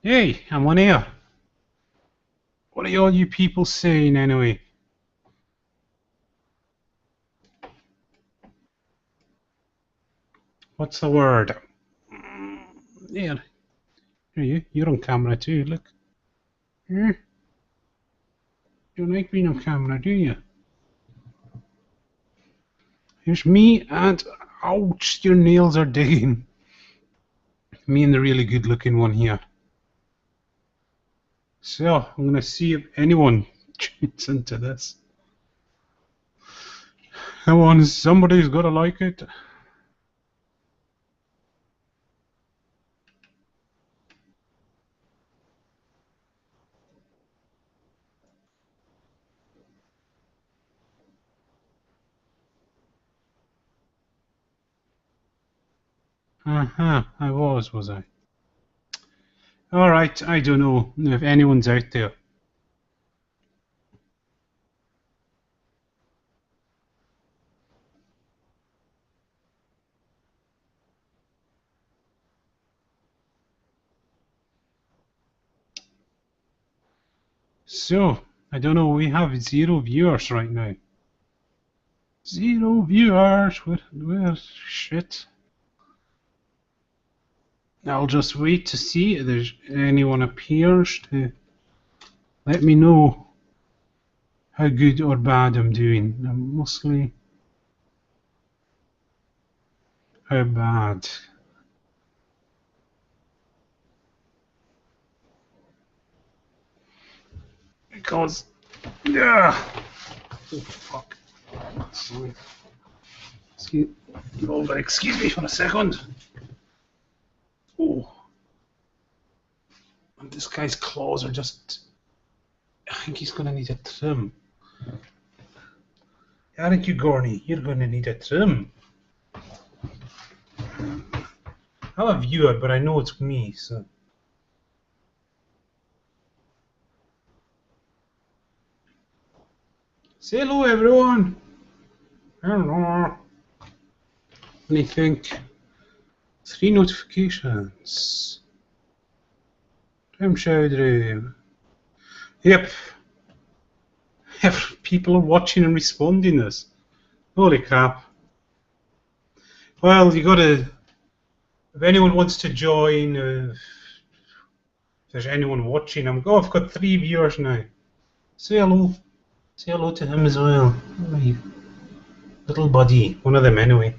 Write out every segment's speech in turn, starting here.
Hey, I'm on air. What are all you people saying anyway? What's the word? There, you're on camera too, look. You don't like being on camera, do you? Here's me and, ouch, your nails are digging. Me and the really good looking one here. So, I'm gonna see if anyone tunes into this. Come on, somebody's gotta like it. I was I? Alright, I don't know if anyone's out there. So, I don't know, we have 0 viewers right now. 0 viewers, where shit. I'll just wait to see if there's anyone appears to let me know how good or bad I'm doing. Mostly how bad. Because, yeah. Oh fuck. Sorry. Excuse me for a second. Oh. And this guy's claws are just. I think he's gonna need a trim. Aren't you, Gorney? You're gonna need a trim. I'm a viewer, but I know it's me, so. Say hello, everyone. Hello. Let me think. 3 notifications. Time Chowdhury. Yep. People are watching and responding this. Holy crap. Well, you gotta. If anyone wants to join, if there's anyone watching, I've got 3 viewers now. Say hello. Say hello to him as well. My little buddy. One of them anyway.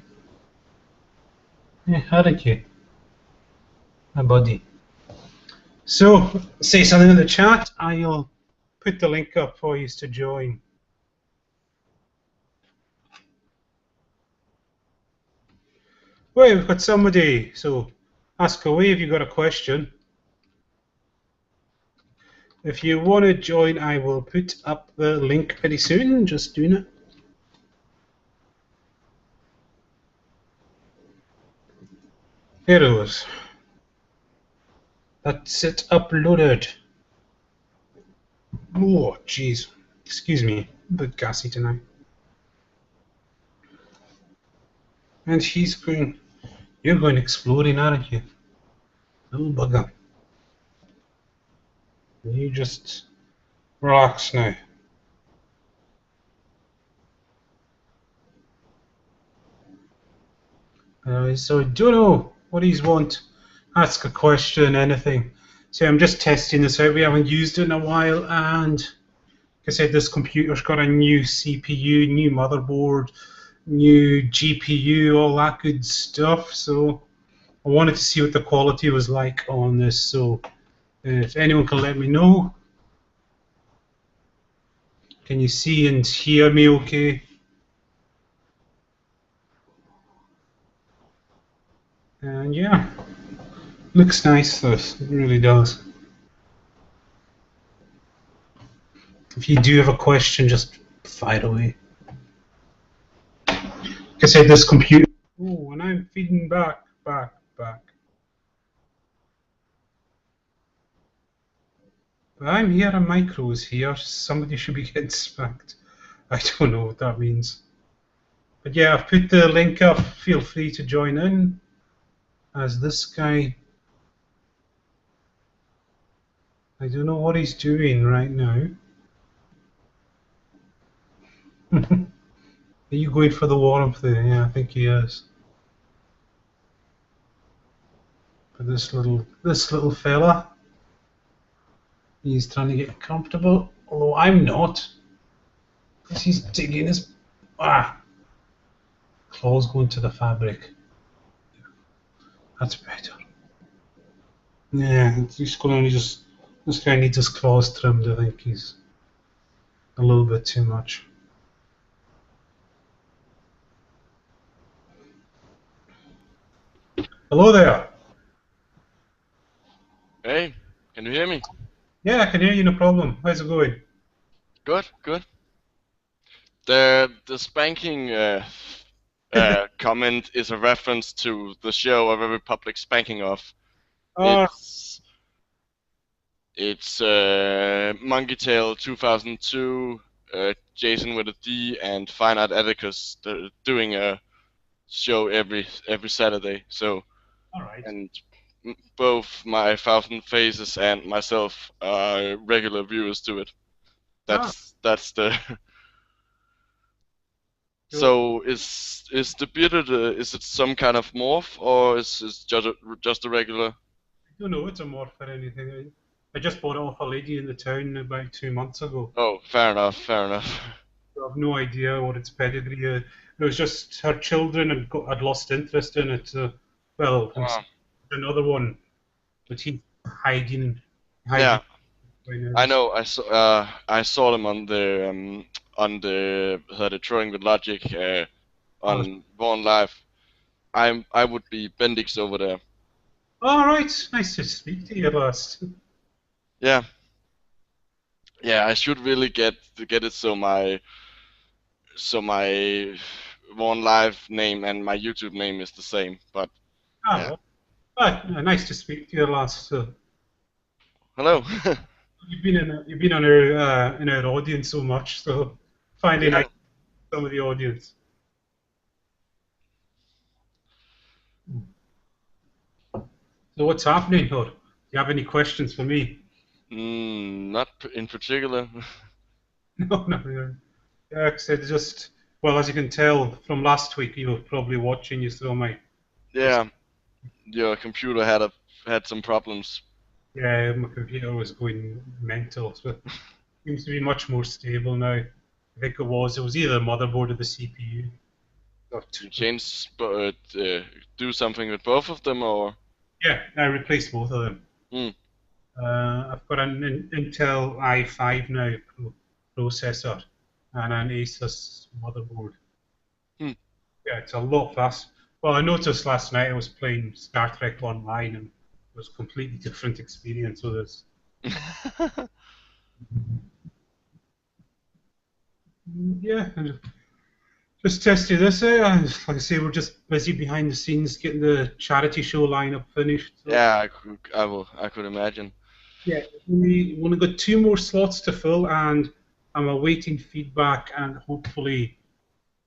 Yeah, Hariki. My buddy. So, say something in the chat. I'll put the link up for you to join. Well, we've got somebody, so ask away if you've got a question. If you want to join, I will put up the link pretty soon. Just doing it. Here it was. That's it uploaded. Oh, jeez. Excuse me. A bit gassy tonight. And she's going. You're going exploring, aren't you? Little bugger. You just relax now. So I don't know what he's want. Ask a question, anything. So I'm just testing this out. We haven't used it in a while, and like I said, this computer's got a new CPU, new motherboard, new GPU, all that good stuff. So I wanted to see what the quality was like on this. So if anyone can let me know. Can you see and hear me okay? And yeah, looks nice, this. It really does. If you do have a question, just fire away. Like I said, this computer. Oh, and I'm feeding back. But I'm here on micros here. Somebody should be getting smacked. I don't know what that means. But yeah, I've put the link up. Feel free to join in as this guy. I don't know what he's doing right now. Are you going for the warmth there? Yeah, I think he is. But this little fella, he's trying to get comfortable. Although I'm not, because he's digging his claws going to the fabric. That's better. Yeah, he's going to just. This guy needs his claws trimmed. I think he's a little bit too much. Hello there. Hey, can you hear me? Yeah, I can hear you. No problem. How's it going? Good, good. The spanking comment is a reference to the show A Very Public Spanking Off. Oh, It's it's Monkey Tail 2002, Jason with a D, and Fine Art Atticus doing a show every Saturday. So all right. and both my Thousand Faces and myself are regular viewers to it. Ah, That's the cool. So is the bearded is it some kind of morph or is it just a regular? I don't know. It's a morph or anything. I just bought it off a lady in the town about 2 months ago. Oh, fair enough, fair enough. I have no idea what its pedigree is. It was just her children had lost interest in it. Well, and Ah, another one, but he's hiding yeah, right now. I know. I saw them on the Throwing with Logic Oh, on Born Live. I would be Bendix over there. all right. Nice to speak to you at last. Yeah, yeah. I should really get it so my Born Live name and my YouTube name is the same. But Ah, yeah. well. Nice to speak to you at last. So, Hello. you've been on in our audience so much, so finding out Yeah. some of the audience. So what's happening, or do you have any questions for me? Not in particular. No, no, no. Yeah, 'cause it's just well, as you can tell from last week, you were probably watching. You saw my just Yeah, your computer had some problems. yeah, my computer was going mental. So it seems to be much more stable now. I think it was either the motherboard or the CPU. But, You change, but do something with both of them, or yeah, I replaced both of them. hmm, I've got an Intel i5 now processor and an Asus motherboard. hmm. Yeah, it's a lot fast. Well, I noticed last night I was playing Star Trek Online and it was a completely different experience with this. Yeah, and just testing this out. Like I say, we're just busy behind the scenes getting the charity show lineup finished. So Yeah, I could imagine. yeah, we only got two more slots to fill, and I'm awaiting feedback, and hopefully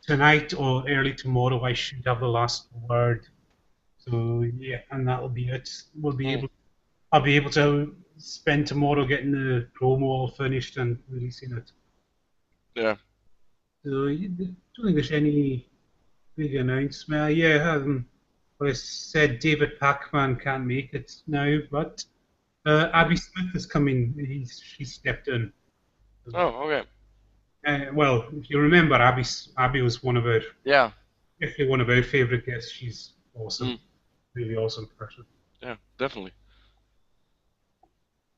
tonight or early tomorrow I should have the last word. So yeah, and that'll be it. Hmm, I'll be able to spend tomorrow getting the promo all finished and releasing it. yeah. So I don't think there's any big announcement. Yeah, like I said, David Pacman can't make it now, but Abby Smith is coming. She stepped in. Oh, okay. Well, if you remember, Abby was Yeah. definitely one of our favorite guests. She's awesome, Hmm, really awesome person. yeah, definitely.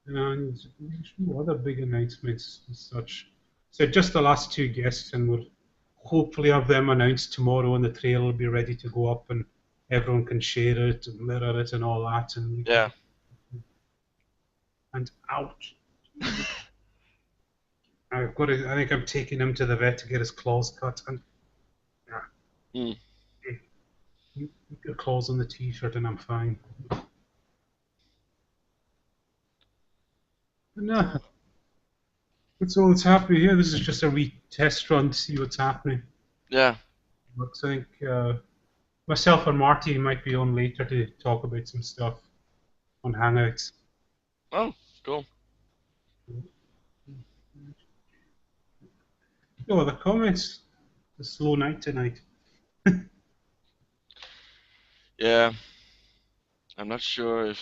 And there's no other big announcements as such. So just the last two guests, and we'll hopefully have them announced tomorrow, and the trailer will be ready to go up, and everyone can share it and mirror it and all that, and we can Yeah. get and ouch. I've got to, I think I'm taking him to the vet to get his claws cut, and yeah, Hmm, you get claws on the t-shirt, and I'm fine. But no, that's all that's happening here. This is just a wee test run to see what's happening. yeah. Looks like myself and Marty might be on later to talk about some stuff on Hangouts. Oh, cool. No other comments. It's a slow night tonight. Yeah, I'm not sure if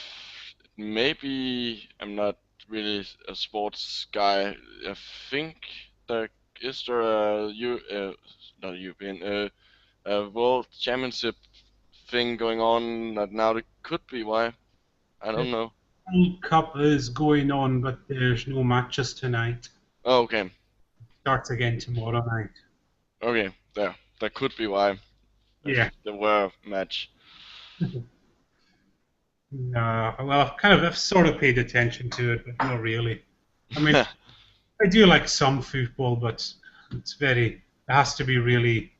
maybe I'm not really a sports guy. I think there is there not a European a World Championship thing going on that now. It could be why. I The don't know. World Cup is going on, but there's no matches tonight. Oh, okay. Starts again tomorrow night. Okay, there. That could be why. Yeah. If there were a match. Well, I've sort of paid attention to it, but not really. I mean, I do like some football, but it has to be really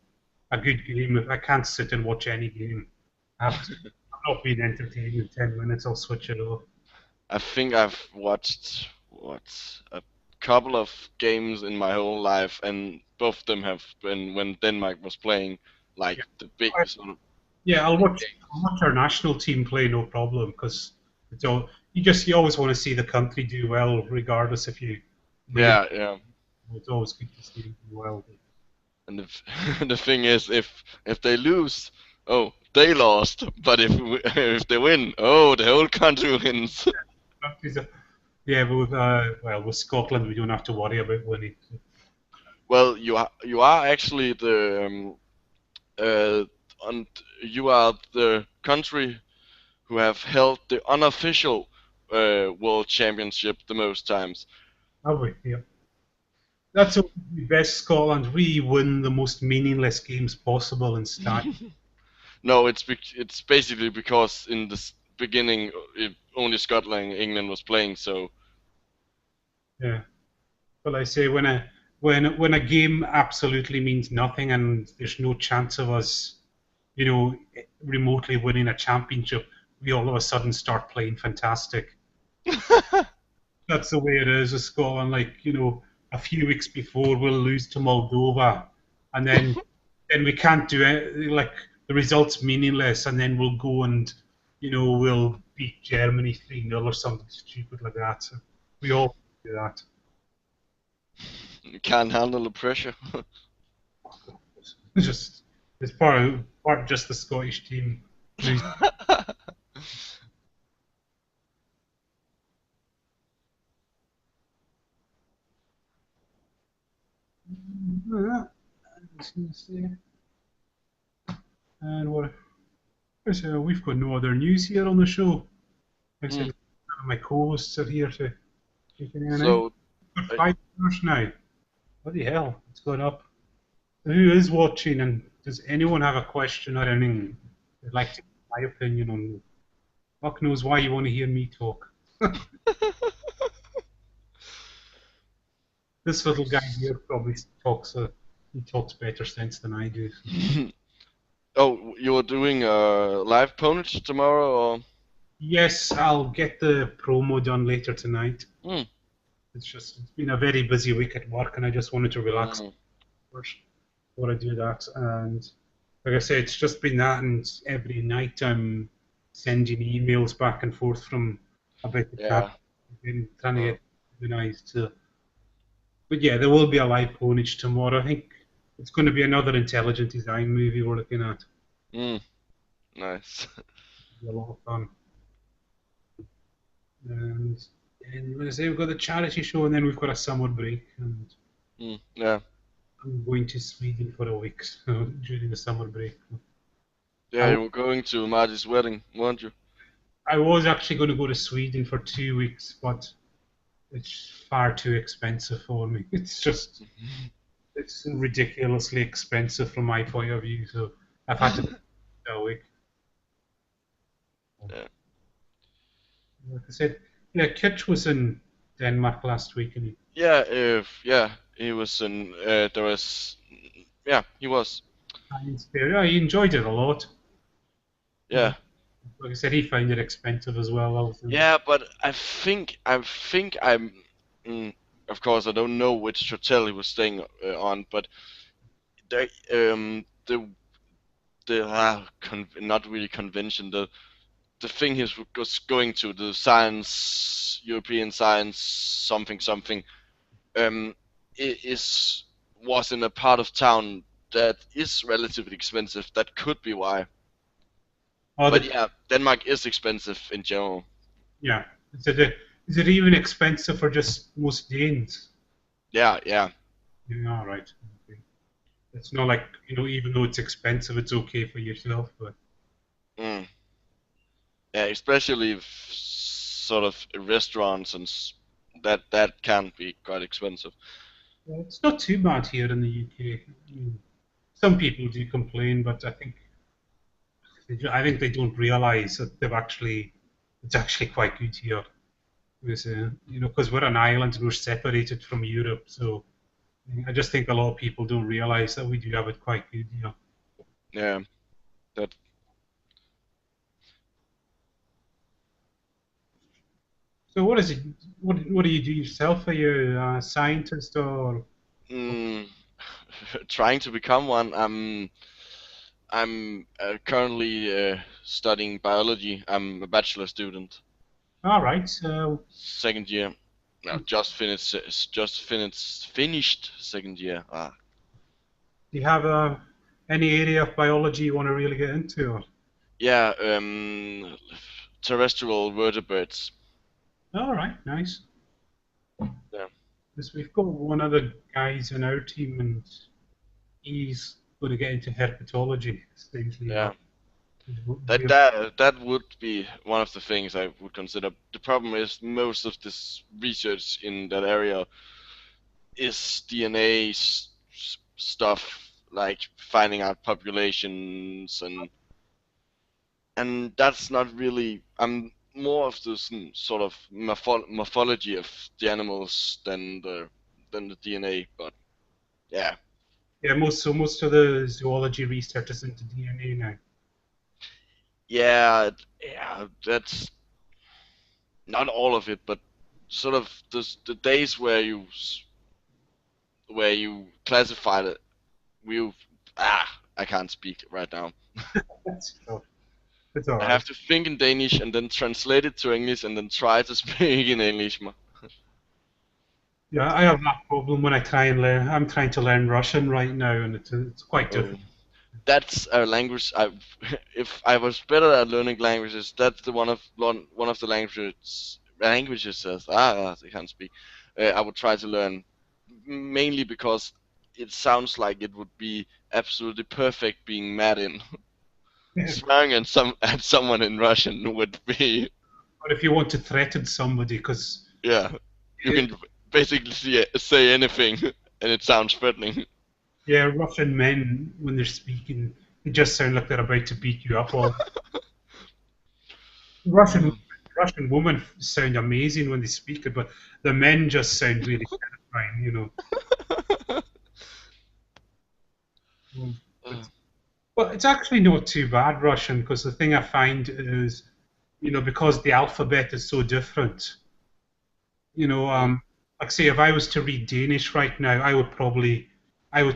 a good game. I can't sit and watch any game. I have to, I'm not being entertained in 10 minutes, I'll switch it off. I think I've watched a couple of games in my whole life, and both of them have been when Denmark was playing like Yeah, the big I- sort of yeah, big games. I'll watch our national team play, no problem, because it's all, you always want to see the country do well, regardless if you win it. Yeah, yeah. It's always good to see them do well. And the thing is, if they lose, oh, they lost. But if they win, oh, the whole country wins. Yeah, but with Scotland, we don't have to worry about winning. Well, you are actually the uh and you are the country who have held the unofficial world championship the most times. Have we? Yeah. That's what we best Scotland. We win the most meaningless games possible in stat. No, it's basically because in the beginning only Scotland and England was playing, so Yeah. But I say when a game absolutely means nothing and there's no chance of us, remotely winning a championship, we all of a sudden start playing fantastic. That's the way it is with Scotland. Like, a few weeks before we'll lose to Moldova, and then we can't do it. Like the results meaningless, and then we'll go and we'll beat Germany 3-0 or something stupid like that. So we all do that. you can't handle the pressure. It's just it's part of just the Scottish team losing. And what? We've got no other news here on the show. Like I said, Hmm. none of my co-hosts are here to take anything out. So, We've got uh, 5 hours now. Bloody hell, it's going up. Who is watching, and does anyone have a question or anything they'd like to get my opinion on? Fuck knows why you want to hear me talk. This little guy here probably he talks better sense than I do. oh, you're doing a live ponage tomorrow, or? Yes, I'll get the promo done later tonight. Hmm. It's been a very busy week at work, and I just wanted to relax Hmm. first before I do that. And like I say, it's just been that, and every night I'm sending emails back and forth from about the cat, Yeah. and trying to Uh, get organized. But yeah, there will be a live ponage tomorrow. I think it's going to be another intelligent design movie we're looking at. hmm. Nice. It'll be a lot of fun. And and like I say, we've got the charity show, and then we've got a summer break, and Hmm. Yeah. I'm going to Sweden for a week so, during the summer break. Yeah, I, you were going to Marty's wedding, weren't you? I was actually going to go to Sweden for 2 weeks, but it's far too expensive for me. It's ridiculously expensive from my point of view. So I've had to go a week. Yeah. Like I said, yeah, Kitch was in Denmark last week, and Yeah, he was in. There was. Yeah, he was. yeah, he enjoyed it a lot. Yeah. Like I said, he found it expensive as well. I was, Yeah, but I think I'm. Mm, of course, I don't know which hotel he was staying on, but the the not really convention. the thing he was going to, the science, European science, something something, um, is was in a part of town that is relatively expensive. That could be why. Or But the yeah, Denmark is expensive in general. yeah, is it even expensive for just most Danes? Yeah, yeah. Yeah, all right. Okay. It's not like even though it's expensive, it's okay for yourself. But Mm. Yeah, especially if sort of restaurants and that can be quite expensive. it's not too bad here in the UK. Mean, some people do complain, but I think they don't realise that it's actually quite good here. Because, because we're an island and we're separated from Europe, so I just think a lot of people don't realise that we do have it quite good here. Yeah, that. So what is it? What do you do yourself? Are you a scientist or? Mm, trying to become one. I'm currently studying biology. I'm a bachelor student, All right. So second year. No, finished second year. Ah, do you have any area of biology you want to really get into? Or? yeah. Terrestrial vertebrates. All right, nice. Yeah, Because we've got one of the guys in our team, and he's going to get into herpetology. Strangely yeah. enough, he's really, That would be one of the things I would consider. The problem is most of this research in that area is DNA stuff, like finding out populations, and that's not really. I'm more of this sort of morphology of the animals than the DNA. But yeah, yeah. Most of the zoology research is into DNA now. yeah, yeah. That's not all of it, but sort of the days where you classified it. You I can't speak right now. That's tough. It's all I right. have to think in Danish and then translate it to English and then try to speak in English. Yeah, I have that problem when I try and learn. I'm trying to learn Russian right now, and it's quite Oh, difficult. that's a language. If I was better at learning languages, that's the one of the languages says I can't speak. I would try to learn mainly because it sounds like it would be absolutely perfect being mad in. Swearing at someone in Russian would be Or if you want to threaten somebody, because yeah. You can basically say anything and it sounds threatening. yeah, Russian men when they're speaking, they just sound like they're about to beat you up. All Russian Uh, Russian women sound amazing when they speak it, but the men just sound really terrifying. Mm. uh, But it's actually not too bad Russian because the thing I find is, because the alphabet is so different. You know, mm. um, like say if I was to read Danish right now, I would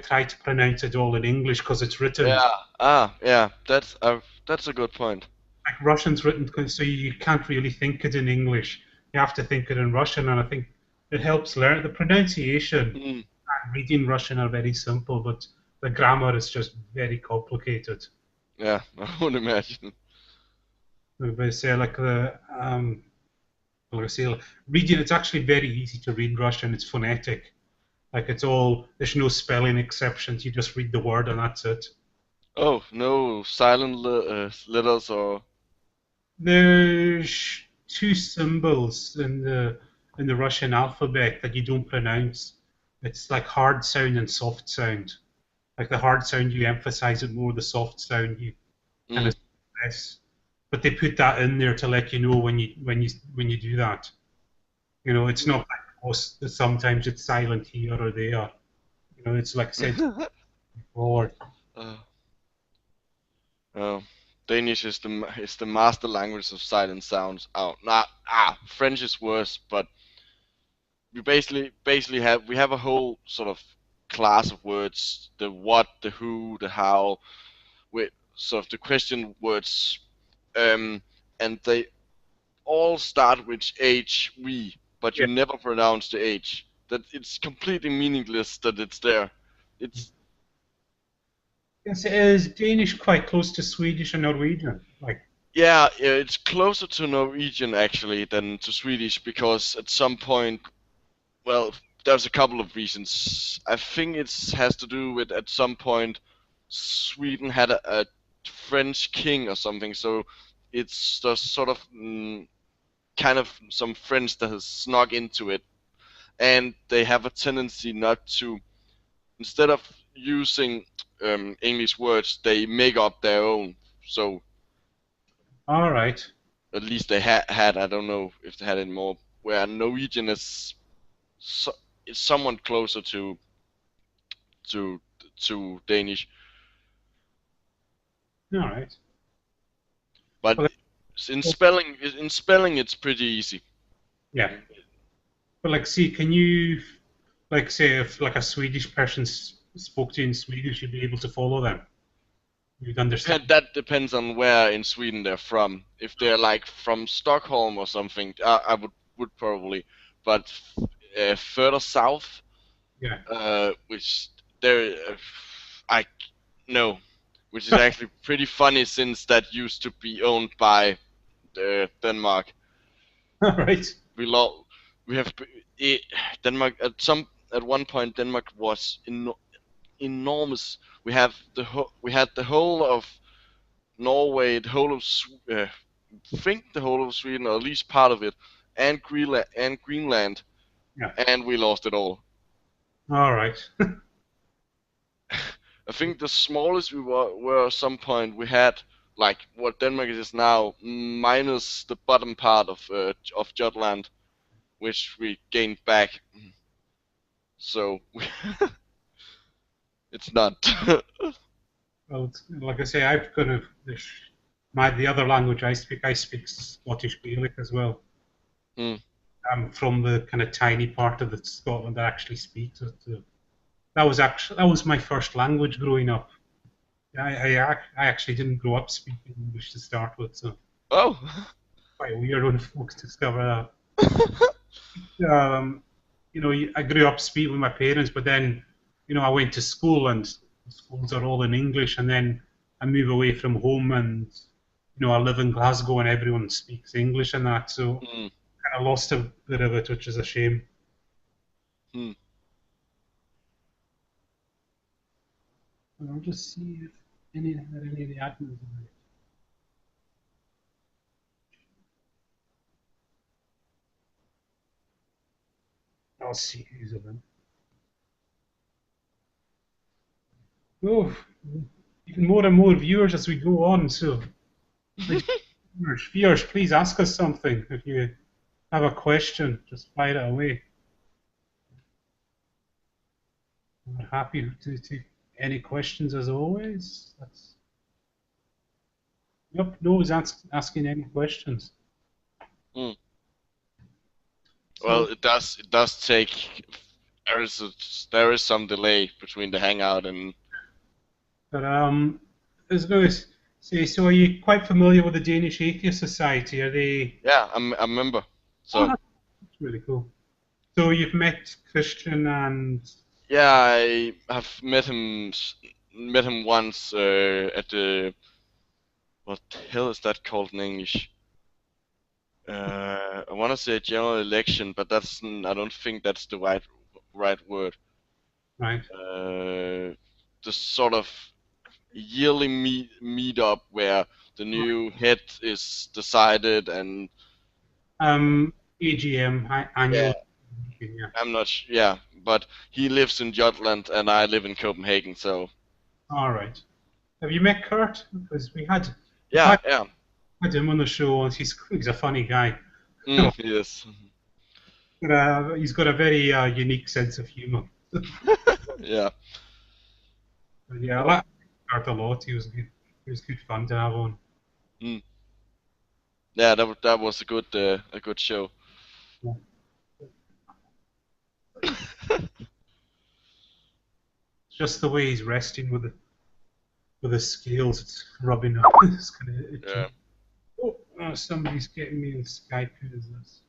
try to pronounce it all in English because it's written Yeah. Yeah. That's a good point. like Russian's written, so you can't really think it in English. You have to think it in Russian, and I think it helps learn the pronunciation. Mm. And reading Russian are very simple, but the grammar is just very complicated. Yeah, I would imagine. But I say like I say, reading it's actually very easy to read Russian. It's phonetic. Like there's no spelling exceptions. You just read the word and that's it. Oh, no silent letters or. There's two symbols in the Russian alphabet that you don't pronounce. It's like hard sound and soft sound. Like the hard sound you emphasize it more, the soft sound you kind Mm. of less. But they put that in there to let you know when you do that. It's not Mm. like us that sometimes it's silent here or there. It's like I said before. uh, oh. Danish is the master language of silent sounds. Oh, nah, French is worse, but we have a whole sort of class of words: the what, the who, the how, with sort of the question words. Um, and they all start with HV, but you Yeah. never pronounce the H. That it's completely meaningless that it's there. It's Yes, is Danish quite close to Swedish and Norwegian? Like, Yeah, it's closer to Norwegian actually than to Swedish because at some point, well, there's a couple of reasons. I think it has to do with at some point Sweden had a French king or something, so it's the sort of kind of some French that has snuck into it, and they have a tendency not to, instead of using English words, they make up their own. So all right, at least they had. I don't know if they had any more. Where Norwegian so, is somewhat closer to to Danish, all right. but Well, in spelling it's pretty easy. yeah, but like, see, can you, like, say, if like a Swedish person spoke to you in Swedish, you'd be able to follow them. You'd understand. That depends on where in Sweden they're from. If they're like from Stockholm or something, I would probably. But further south, Yeah. which there, I no, which is actually pretty funny since that used to be owned by Denmark. All right. We lo- we have eh, Denmark at one point. Denmark was enormous. We had the whole of Norway, the whole of think the whole of Sweden, or at least part of it, and Greenland, Yeah. and we lost it all. All right. I think the smallest we were at some point we had like what Denmark is now, minus the bottom part of Jutland, which we gained back. So it's not. Well, like I say, I've got a the other language I speak Scottish Gaelic as well. Hmm. I'm from the kind of tiny part of the Scotland that actually speaks it. That was my first language growing up. I actually didn't grow up speaking English to start with, so Oh. quite weird when folks discover that. I grew up speaking with my parents, but then, I went to school and schools are all in English, and then I move away from home and, I live in Glasgow and everyone speaks English and that, so Hmm. I lost a bit of it, which is a shame. Hmm. I'll just see if any of the admins are. I'll see who's of them. Oh, even more and more viewers as we go on. So, please, viewers, please ask us something. If you have a question, just fire it away. We're happy to take any questions as always. Yep, no one's asking any questions. Hmm. Well, So, it does take. There is some delay between the hangout and. but I was going to say, so are you quite familiar with the Danish Atheist Society? Are they? Yeah, I'm a member. Oh, So that's really cool. So you've met Christian and yeah, I have met him once at the, what the hell is that called in English? I want to say general election, but I don't think that's the right word. right. The sort of yearly meet up where the new head is decided, and AGM yeah, annual meeting, yeah. I'm not yeah, but he lives in Jutland and I live in Copenhagen, so All right. Have you met Kurt? Because we've yeah, yeah. had him on the show, and he's a funny guy. Yes. But, he's got a very unique sense of humor. Yeah. But yeah, I Oh. like Kurt a lot. He was good. He was good fun to have on. Mm. Yeah, that was a good show. Yeah. Just the way he's resting with the scales, it's rubbing up. It's kind of Yeah. itchy. Oh. Oh, somebody's getting me in Skype. Who is this?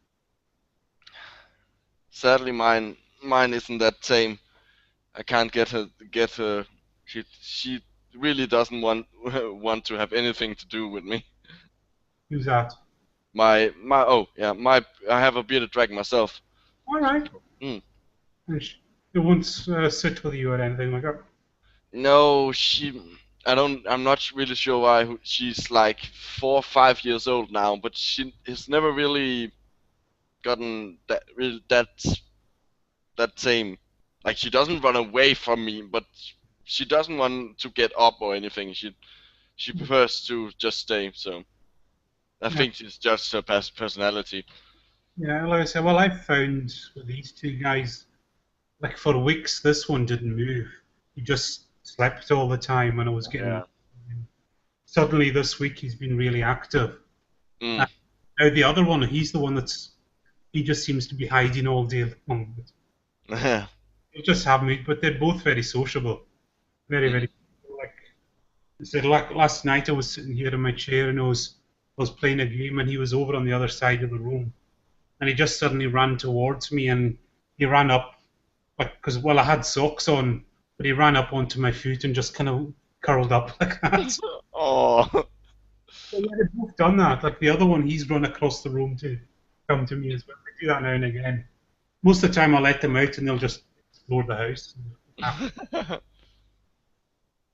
Sadly, mine isn't that tame. I can't get her. She really doesn't want want to have anything to do with me. Who's that? My oh yeah, my I have a bearded dragon myself. All right. Mm. And it won't sit with you or anything like that. No, I'm not really sure why. She's like 4 or 5 years old now, but she has never really gotten that tame. Like she doesn't run away from me, but she doesn't want to get up or anything. She prefers to just stay. So I Yeah. think it's just her personality. Yeah, like I said, well, I've found with these two guys, like for weeks, this one didn't move. He just slept all the time when I was getting. Yeah. Suddenly this week he's been really active. Mm. And now the other one, he's the one he just seems to be hiding all day long. He'll just have me, but they're both very sociable, very, Mm. very. Like I said, like last night I was sitting here in my chair and I was playing a game and he was over on the other side of the room and he just suddenly ran towards me and he ran up like because well I had socks on, but he ran up onto my foot and just kind of curled up like that. So Oh. yeah, they've both done that. Like the other one, he's run across the room to come to me as well. They do that now and again. Most of the time, I let them out and they'll just explore the house.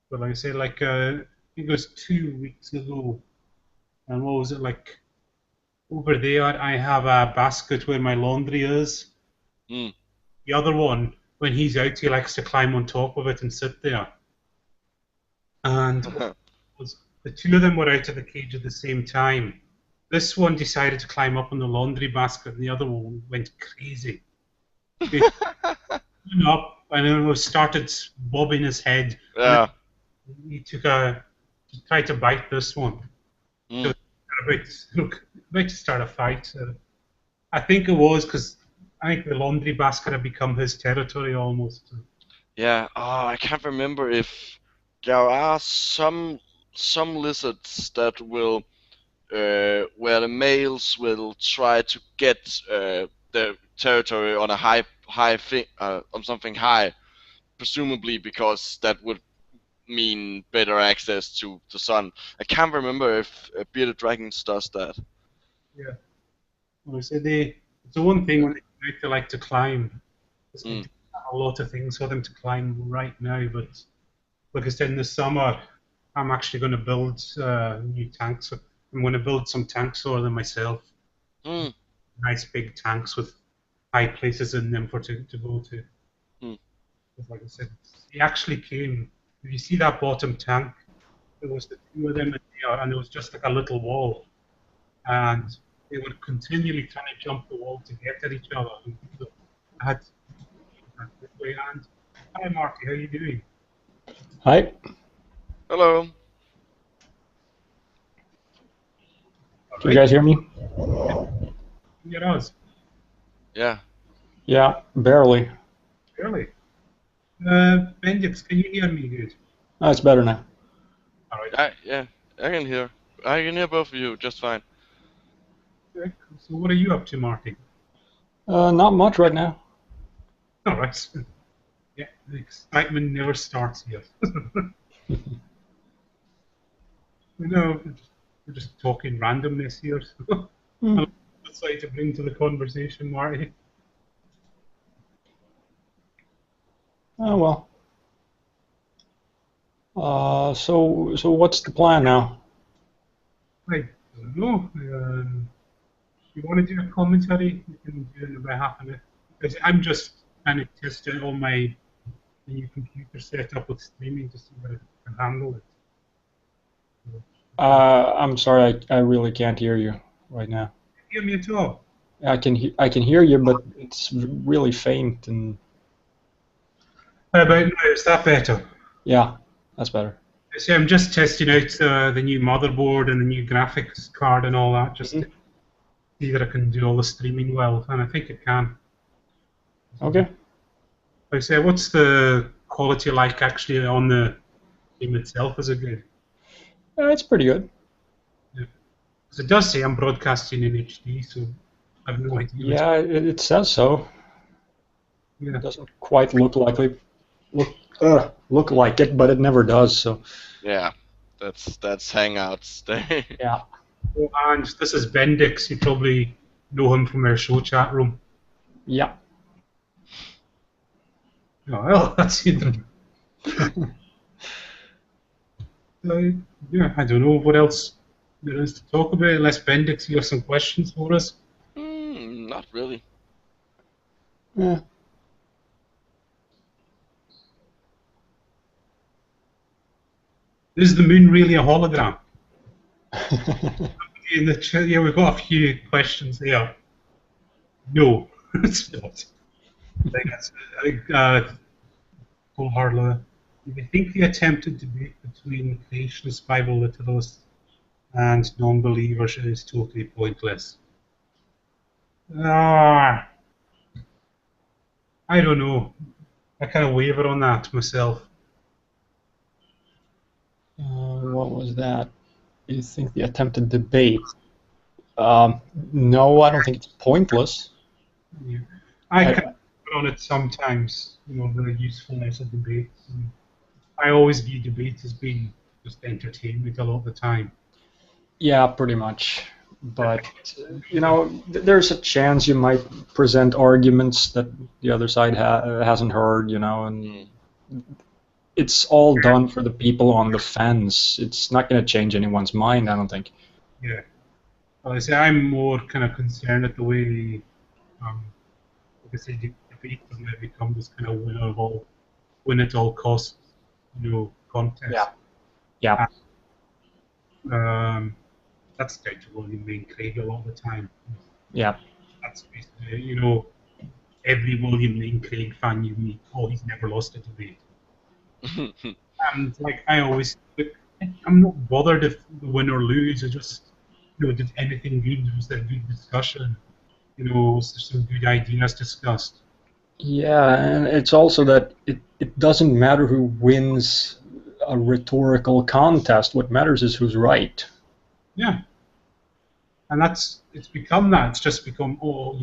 But like I say, like I think it was 2 weeks ago, and what was it like? Over there, I have a basket where my laundry is. Mm. The other one, when he's out, he likes to climb on top of it and sit there. And was the two of them were out of the cage at the same time. This one decided to climb up on the laundry basket, and the other one went crazy. He went up and then started bobbing his head, and Yeah. he tried to bite this one. So Mm. about to start a fight. I think it was because I think the laundry basket had become his territory almost. Yeah. Oh, I can't remember if there are some lizards that will where the males will try to get their territory on a high thing on something high, presumably because that would mean better access to the sun. I can't remember if bearded dragons does that. Yeah. Well, so it's the one thing when they like to climb. Because I Mm. do have a lot of things for them to climb right now, but like I said, in the summer, I'm actually going to build new tanks. I'm going to build some tanks for them myself. Mm. Nice big tanks with high places in them for to go to. Mm. Because like I said, he actually came. If you see that bottom tank, there was the two of them in there, and there was just like a little wall, and they were continually trying to jump the wall to get at each other. And so I had to this way. And hi, Marty, how are you doing? Hi, Hello. All can you right, guys hear me? you're us. Yeah. Yeah, barely. Really? Bendix, can you hear me good? Oh, it's better now. All right. Yeah. I can hear. I can hear both of you just fine. Okay, cool. So what are you up to, Marty? Not much right now. All right. Yeah, the excitement never starts here. No, we're just talking randomness here. Hmm. That's like to bring to the conversation, Marty. Oh well. So what's the plan now? I don't know. You want to do a commentary? We can do it in about half an hour. Because I'm just trying to test out all my new computer setup with streaming to see whether it can handle it. I'm sorry, I really can't hear you right now. Hear me at all? I can hear you, but it's really faint and How about now? Is that better? yeah, that's better. See, I'm just testing out the new motherboard and the new graphics card and all that, just to Mhm. see that I can do all the streaming well, and I think it can. Okay. I say, what's the quality like actually on the game itself? Is it good? It's pretty good. Yeah. It does say I'm broadcasting in HD, so I have no idea. Yeah, it says so. Yeah. It doesn't quite look like it, but it never does. So Yeah, that's Hangouts. yeah. Oh, and this is Bendix. You probably know him from our show chat room. Yeah. Oh, well, that's it. Yeah, I don't know what else there is to talk about, unless Bendix, you have some questions for us. Not really. Yeah. Is the moon really a hologram? In the chat, yeah, we've got a few questions there. No, it's not. Paul Harlow. Do you think the attempted debate between creationist Bible literalists and non-believers is totally pointless? Ah, I don't know. I kind of waver on that myself. What was that? You think the attempted debate? No, I don't think it's pointless. Yeah. I kind of waver on it sometimes, the usefulness of debates. And I always view debates as being just entertainment a lot of the time. Yeah, pretty much. But there's a chance you might present arguments that the other side hasn't heard, and it's all done for the people on the fence. It's not going to change anyone's mind, I don't think. Yeah. Well, I say I'm more kind of concerned at the way, like I say, debate doesn't become this kind of win at all costs, contest. Yeah. Yeah. That's down to William Lane Craig a lot of the time. Yeah. That's basically, every William Lane Craig fan you meet, he's never lost a debate. And like I always, I'm not bothered if we win or lose. I just, did anything good? Was there a good discussion? Was there some good ideas discussed? Yeah, and it's also that it doesn't matter who wins a rhetorical contest. What matters is who's right. Yeah. And it's become that. It's just become, who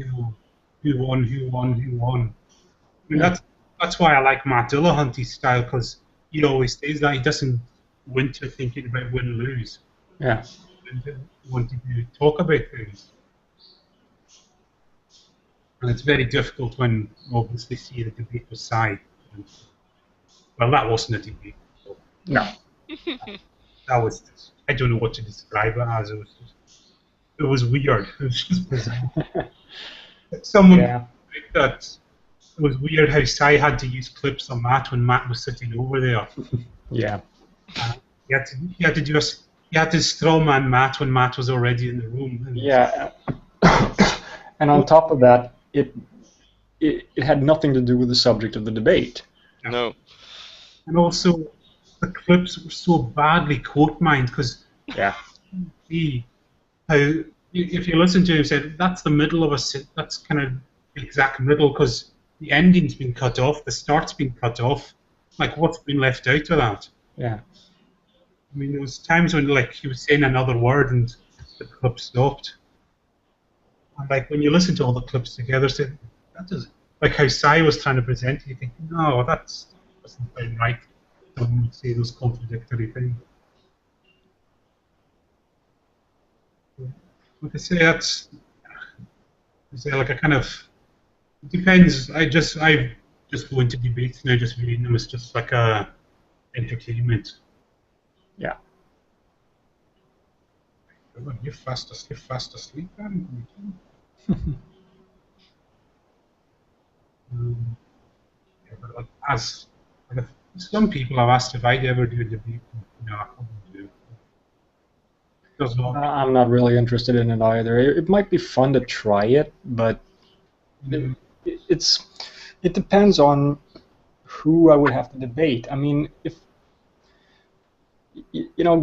won, who won, who won. I mean, Yeah. that's why I like Matt Dillahunty's style, because he always says that he doesn't winter thinking about win lose. Yeah. He wanted to talk about things. And it's very difficult when obviously see the debate was side. Well, that wasn't a debate. So No. that was just, I don't know what to describe it as. It was weird. It was just bizarre. Someone Yeah. that it was weird how Sai had to use clips on Matt when Matt was sitting over there. Yeah. He had to straw man Matt when Matt was already in the room. And Yeah. And on top of that, it had nothing to do with the subject of the debate. No. And also, the clips were so badly quote-mined because Yeah. if you listen to him, said that's the middle of that's kind of the exact middle because the ending's been cut off, the start's been cut off. Like, what's been left out of that? Yeah. I mean, there was times when like he was saying another word and the clip stopped. And like when you listen to all the clips together, say that doesn't like how Sai was trying to present it. You think, no, that doesn't sound right. Don't say those contradictory things. Like I say, like a kind of depends. I just go into debates now, just reading them as just like a entertainment. Yeah. You're fast asleep, man. Yeah, but like, if some people have asked if I'd ever do a debate. No, I probably do. Does not. I'm not really interested in it either. It might be fun to try it, but it depends on who I would have to debate. I mean, if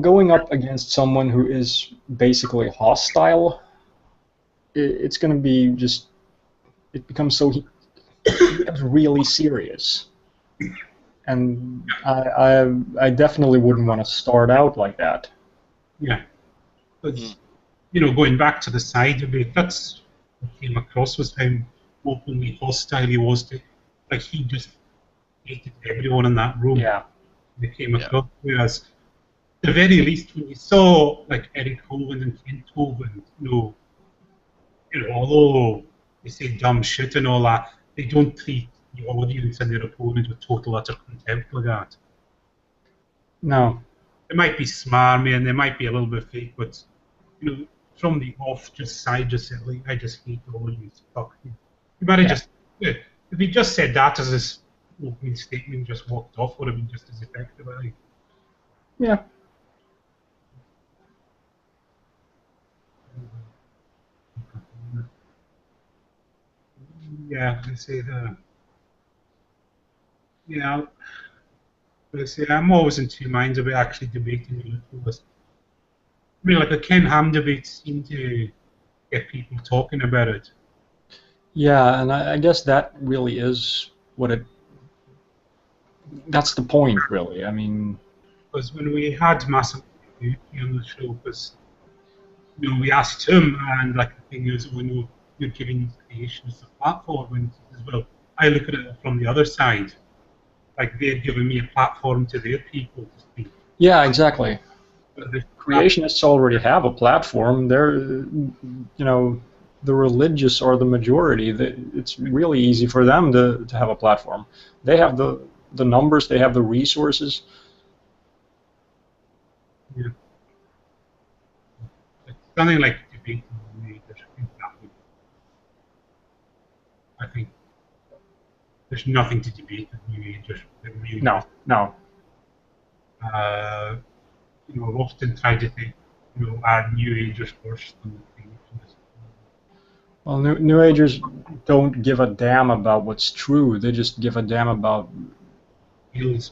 going up against someone who is basically hostile, it's going to be just it becomes really serious, and I definitely wouldn't want to start out like that. Yeah. But going back to the side debate, that's what came across was how openly hostile he was to, like he just hated everyone in that room. Yeah. They came across. Whereas, at the very least, when you saw like Eric Hovind and Kent Hovind, although they say dumb shit and all that, they don't treat the audience and their opponent with total utter contempt like that. No. They might be smarmy and they might be a little bit fake, but from the off, just side, just said, like, I just hate all you. Fuck you. You might have just, if he just said that as his opening statement, just walked off, would have been just as effective, I think. Yeah. Yeah, I say that. Yeah, I say I'm always in two minds about actually debating the list. I mean, like the Ken Ham debate seemed to get people talking about it. Yeah, and I guess that really is that's the point, really. I mean, Because when we had Massive on the show, because we asked him, and like the thing is, when you're giving creationists a platform, and as well, I look at it from the other side, like they're giving me a platform to their people to speak. yeah, exactly. But Creationists already have a platform. They're, the religious are the majority. It's really easy for them to have a platform. They have the numbers, they have the resources. yeah. It's something like debating I think there's nothing to debate with New Agers. Really No, no. I've often tried to think, are New Agers worse than the creationists? Well, New Agers don't give a damn about what's true. They just give a damn about, Feels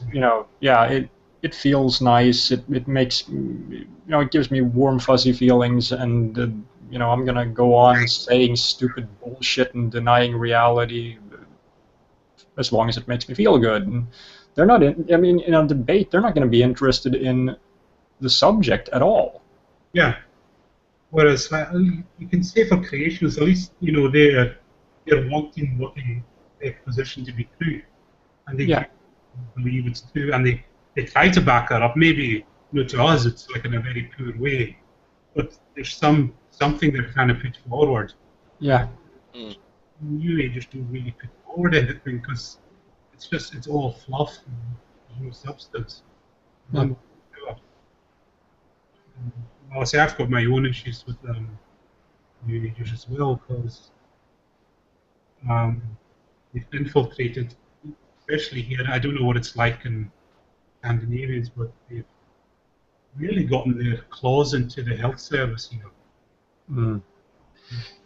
it feels nice. It makes, it gives me warm, fuzzy feelings, and I'm gonna go on saying stupid bullshit and denying reality as long as it makes me feel good. And they're not in a debate, they're not going to be interested in the subject at all. Yeah. Whereas you can say for creationists, at least they're wanting what their position to be true, and they believe it's true, and they try to back that up. Maybe to us it's like in a very poor way, but there's something they're trying to put forward. Yeah. New Agers don't really put forward anything because it's all fluff and there's no substance. Yeah. Well, see, I've got my own issues with New Agers as well because they've infiltrated, especially here. I don't know what it's like in Scandinavians, but they've really gotten their claws into the health service here. Mm.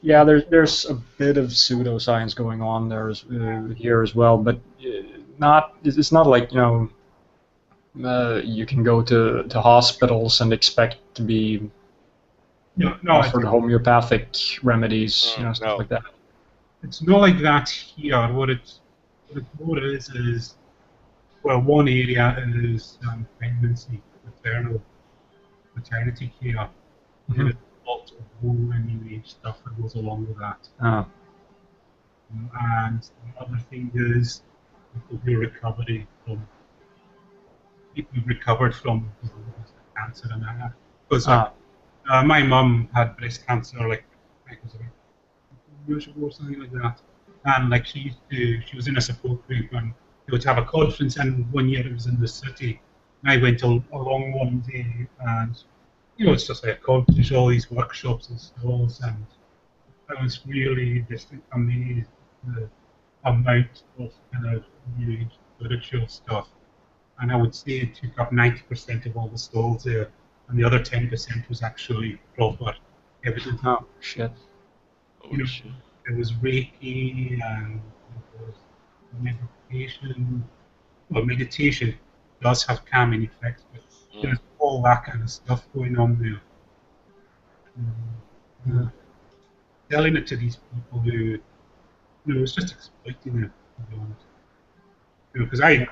Yeah, there's a bit of pseudoscience going on there here as well, but it's not like you can go to hospitals and expect to be offered homeopathic remedies, stuff like that. It's not like that here. What it more is well, one area is pregnancy, maternity care. Mm-hmm. There's a lot of whole and new age stuff that goes along with that. And the other thing is people who recovered from cancer and that. Because my mum had breast cancer like I think it was about 2 years ago or something like that. And like she was in a support group and they would have a conference, and one year it was in the city. And I went along one day, and it's just like a conference, all these workshops and stalls, and I was really just amazed the amount of kind of new age spiritual stuff. And I would say it took up 90% of all the stalls there, and the other 10% was actually proper evidence. Oh shit! There was Reiki and there was meditation. Well, meditation does have calming effects, but there's all that kind of stuff going on there. Selling it to these people who, it's just exploiting it, to be honest. Because I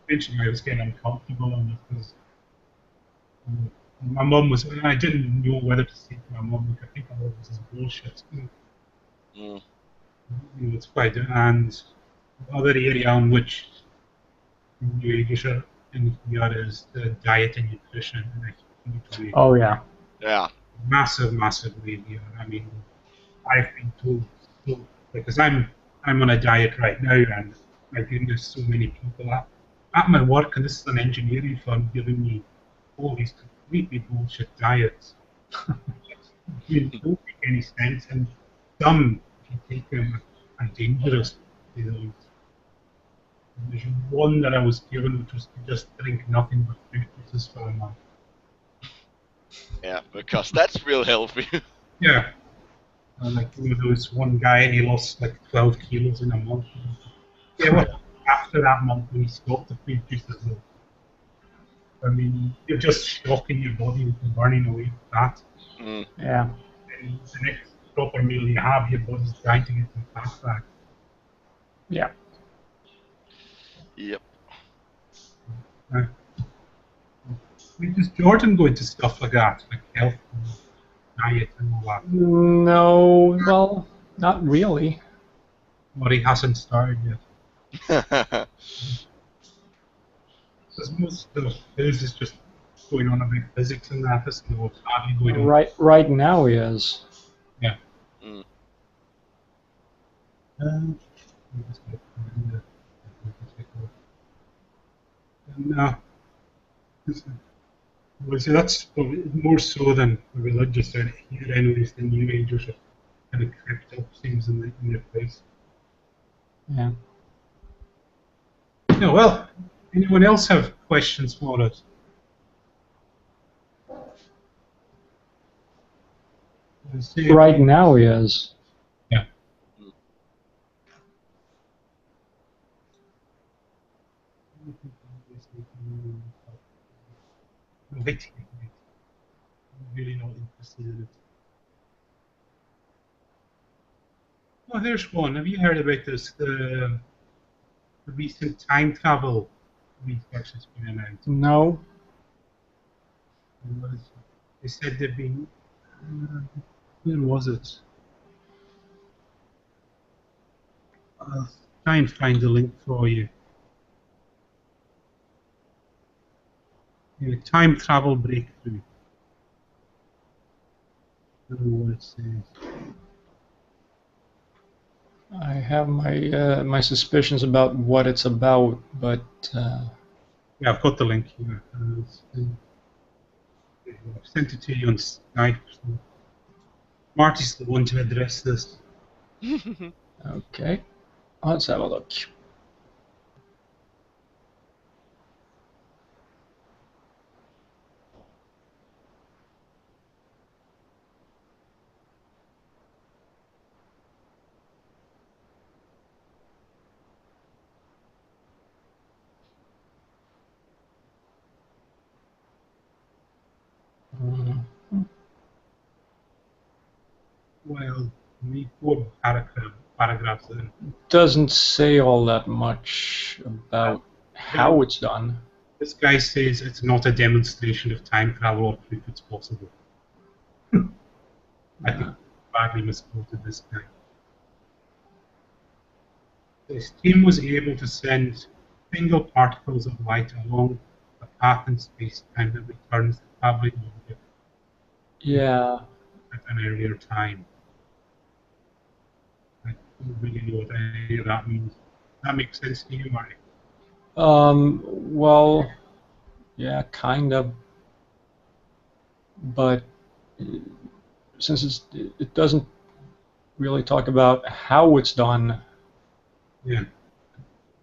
mentioned I was getting uncomfortable on it because My mum was, I didn't know whether to say to my mum, look, I think all this is bullshit. Mm. It's quite, and the other area on which you should in is the diet and nutrition in a huge way. Oh yeah. Yeah. Massive way here. I mean, I've been told so because I'm on a diet right now, and my goodness, so many people at my work, and this is an engineering firm giving me all these completely bullshit diets. Don't make any sense, and some, if you take them, are dangerous. You know, there's one that I was given, which was to just drink nothing but fruit juices for a month. Yeah, because that's real healthy. Yeah, like there was one guy, and he lost like 12 kilos in a month. Yeah, well, after that month when he stopped the fruit juices, though, I mean, you're just shocking your body with burning away fat. Mm. Yeah. And the next proper meal you have, your body's trying to get some fat back. Yeah. Yep. Uh, I mean, does Jordan go into stuff like that, like health and diet and all that? No, well, not really. Or he hasn't started yet? Because most of his is just going on about physics and that, isn't it? What's hardly going on. Right now he is. Yeah. Mm. Um, let me just get no, well, see, that's probably more so than the religious out here, anyways. The New Agers are kind of crept up, seems in their place. Yeah. Yeah, well, anyone else have questions for us? See, Right now he is. yeah. Mm. No, wait, I'm really not interested in it. Oh, there's one. Have you heard about this? The recent time travel research that's been announced. No. What is it? They said they've been. Uh, where was it? I'll try and find the link for you. Time travel breakthrough. I don't know what it says. I have my suspicions about what it's about, but Yeah, I've got the link here. I've sent it to you on Skype. So Marty's the one to address this. okay. Let's have a look. Mm, Well, we four paragraphs in. Doesn't say all that much about how it's done. This guy says it's not a demonstration of time travel or proof it's possible. I think Uh, badly misquoted this guy. His team was able to send single particles of light along a path in space-time that returns the traveling object yeah. at an earlier time. I don't really know what any of that means. That makes sense to you, Marty? Well, yeah, kind of, but uh, since it doesn't really talk about how it's done, Yeah,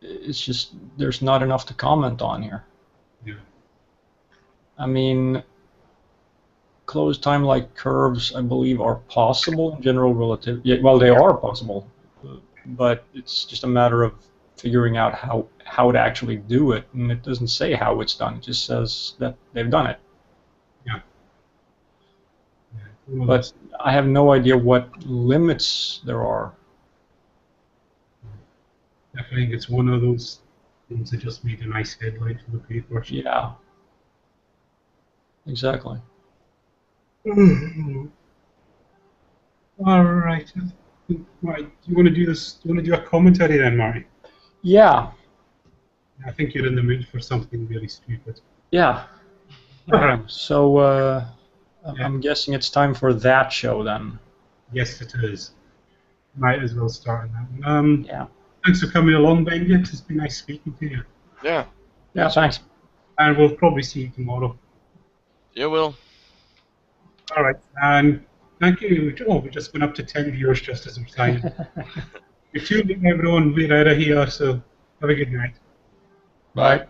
it's just there's not enough to comment on here. yeah, I mean, closed time-like curves, I believe, are possible in general relativity. Yeah, well, they are possible, but it's just a matter of figuring out how to actually do it, and it doesn't say how it's done. It just says that they've done it. yeah. Well, But I have no idea what limits there are. I think it's one of those things that just made a nice headline for the paper. Yeah. Exactly. All right. Right. Do you want to do this? Do you want to do a commentary then, Mari? Yeah. I think you're in the mood for something really stupid. Yeah. I am. So Yeah. I'm guessing it's time for that show then. Yes, it is. Might as well start on that one. Yeah. Thanks for coming along, Benji. It's been nice speaking to you. Yeah. Yeah. Thanks. And we'll probably see you tomorrow. You will. All right. And thank you. Oh, we just went up to 10 viewers just as we're signing. You're tuning in, everyone. We're out of here, so have a good night. Bye.